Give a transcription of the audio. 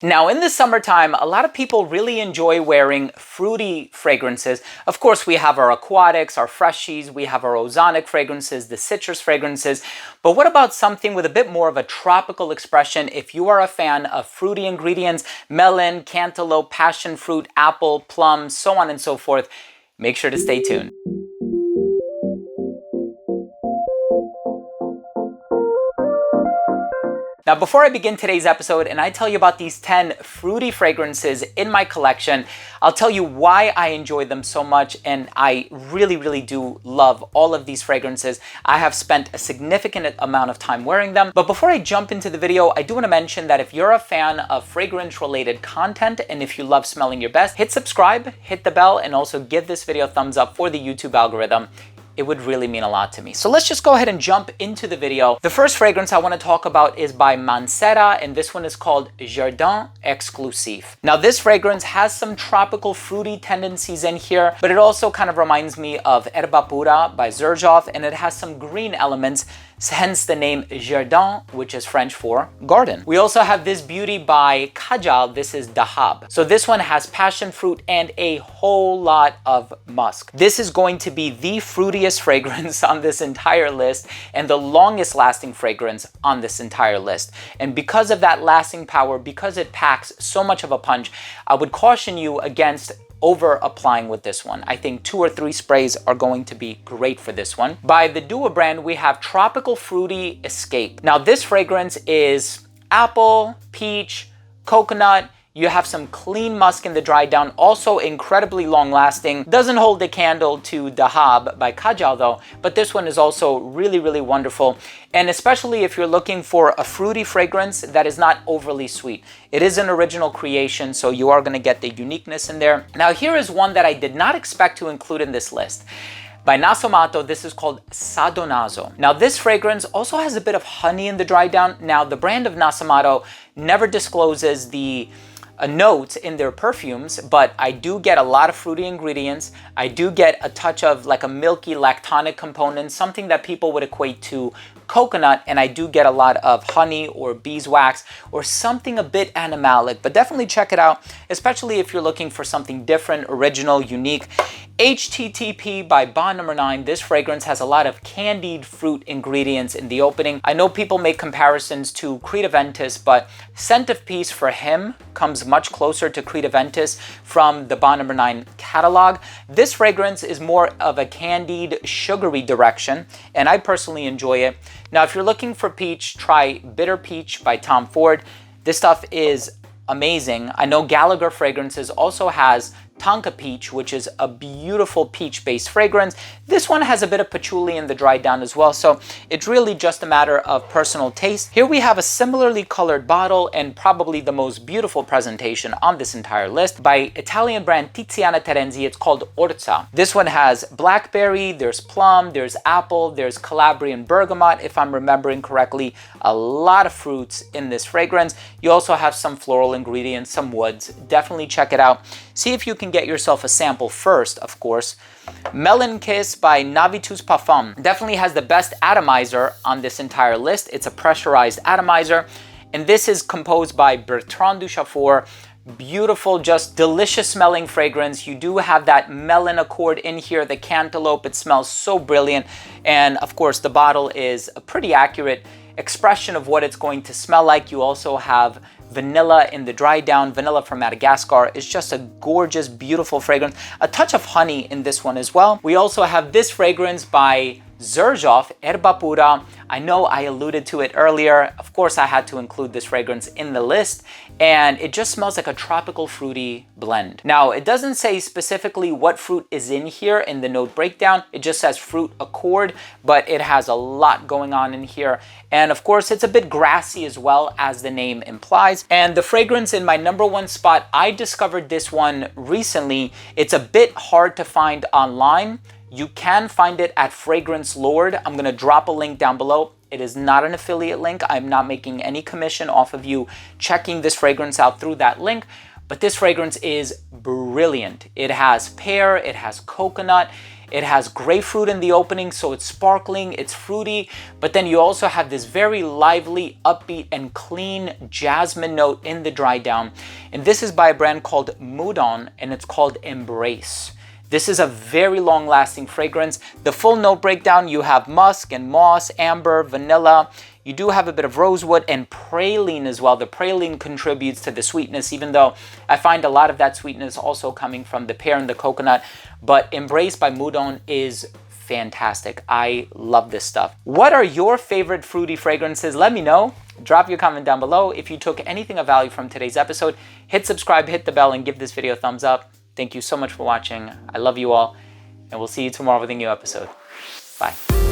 Now, in the summertime, a lot of people really enjoy wearing fruity fragrances. Of course, we have our aquatics, our freshies, we have our ozonic fragrances, the citrus fragrances. But what about something with a bit more of a tropical expression? If you are a fan of fruity ingredients, melon, cantaloupe, passion fruit, apple, plum, so on and so forth, make sure to stay tuned. Now, before I begin today's episode and I tell you about these 10 fruity fragrances in my collection, I'll tell you why I enjoy them so much, and I really do love all of these fragrances. I have spent a significant amount of time wearing them. But before I jump into the video, I do want to mention that if you're a fan of fragrance-related content and if you love smelling your best, hit subscribe, hit the bell, and also give this video a thumbs up for the YouTube algorithm. It would really mean a lot to me. So let's just go ahead and jump into the video. The first fragrance I want to talk about is by Mancera, and this one is called Jardin Exclusif. Now, this fragrance has some tropical fruity tendencies in here, but it also kind of reminds me of Herba Pura by Xerjoff, and it has some green elements, hence the name Jardin, which is French for garden. We also have this beauty by Kajal. This is Dahab. So this one has passion fruit and a whole lot of musk. This is going to be the fruitiest fragrance on this entire list and the longest lasting fragrance on this entire list. And because of that lasting power, because it packs so much of a punch, I would caution you against over applying with this one. I think 2 or 3 sprays are going to be great for this one. By the Dua brand, we have Tropical Fruity Escape. Now, this fragrance is apple, peach, coconut. You have some clean musk in the dry down, also incredibly long lasting. Doesn't hold a candle to Dahab by Kajal though, but this one is also really wonderful. And especially if you're looking for a fruity fragrance that is not overly sweet. It is an original creation, so you are gonna get the uniqueness in there. Now, here is one that I did not expect to include in this list. By Nasomato, this is called Sadonaso. Now, this fragrance also has a bit of honey in the dry down. Now, the brand of Nasomato never discloses the notes in their perfumes, but I do get a lot of fruity ingredients. I do get a touch of like a milky lactonic component, something that people would equate to coconut, and I do get a lot of honey or beeswax or something a bit animalic, but definitely check it out, especially if you're looking for something different, original, unique. HTTP by Bond Number 9. This fragrance has a lot of candied fruit ingredients in the opening. I know people make comparisons to Creed Aventus, but Scent of Peace for him comes much closer to Creed Aventus from the Bond Number 9 catalog. This fragrance is more of a candied, sugary direction, and I personally enjoy it. Now, if you're looking for peach, try Bitter Peach by Tom Ford. This stuff is amazing. I know Gallagher Fragrances also has Tonka Peach, which is a beautiful peach-based fragrance. This one has a bit of patchouli in the dry down as well, so it's really just a matter of personal taste. Here we have a similarly colored bottle and probably the most beautiful presentation on this entire list by Italian brand Tiziana Terenzi. It's called Orza. This one has blackberry, there's plum, there's apple, there's Calabrian bergamot, if I'm remembering correctly. A lot of fruits in this fragrance. You also have some floral ingredients, some woods. Definitely check it out. See if you can get yourself a sample first, of course. Melon Kiss by Navitus Parfum definitely has the best atomizer on this entire list. It's a pressurized atomizer, and this is composed by Bertrand Duchaufour. Beautiful, just delicious smelling fragrance. You do have that melon accord in here, the cantaloupe. It smells so brilliant, and of course the bottle is a pretty accurate expression of what it's going to smell like. You also have vanilla in the dry down. Vanilla from Madagascar is just a gorgeous, beautiful fragrance. A touch of honey in this one as well. We also have this fragrance by Xerjoff, Herba Pura. I know I alluded to it earlier. Of course, I had to include this fragrance in the list, and it just smells like a tropical fruity blend. Now, it doesn't say specifically what fruit is in here in the note breakdown. It just says fruit accord, but it has a lot going on in here. And of course, it's a bit grassy as well, as the name implies. And the fragrance in my number 1 spot, I discovered this one recently. It's a bit hard to find online. You can find it at Fragrance Lord. I'm gonna drop a link down below. It is not an affiliate link. I'm not making any commission off of you checking this fragrance out through that link, but this fragrance is brilliant. It has pear, it has coconut, It has grapefruit in the opening, so it's sparkling, it's fruity, but then you also have this very lively, upbeat, and clean jasmine note in the dry down. And this is by a brand called Moudon, and it's called Embrace. This is a very long-lasting fragrance. The full note breakdown, you have musk and moss, amber, vanilla. You do have a bit of rosewood and praline as well. The praline contributes to the sweetness, even though I find a lot of that sweetness also coming from the pear and the coconut. But Embrace by Moudon is fantastic. I love this stuff. What are your favorite fruity fragrances? Let me know. Drop your comment down below. If you took anything of value from today's episode, hit subscribe, hit the bell, and give this video a thumbs up. Thank you so much for watching. I love you all, and we'll see you tomorrow with a new episode. Bye.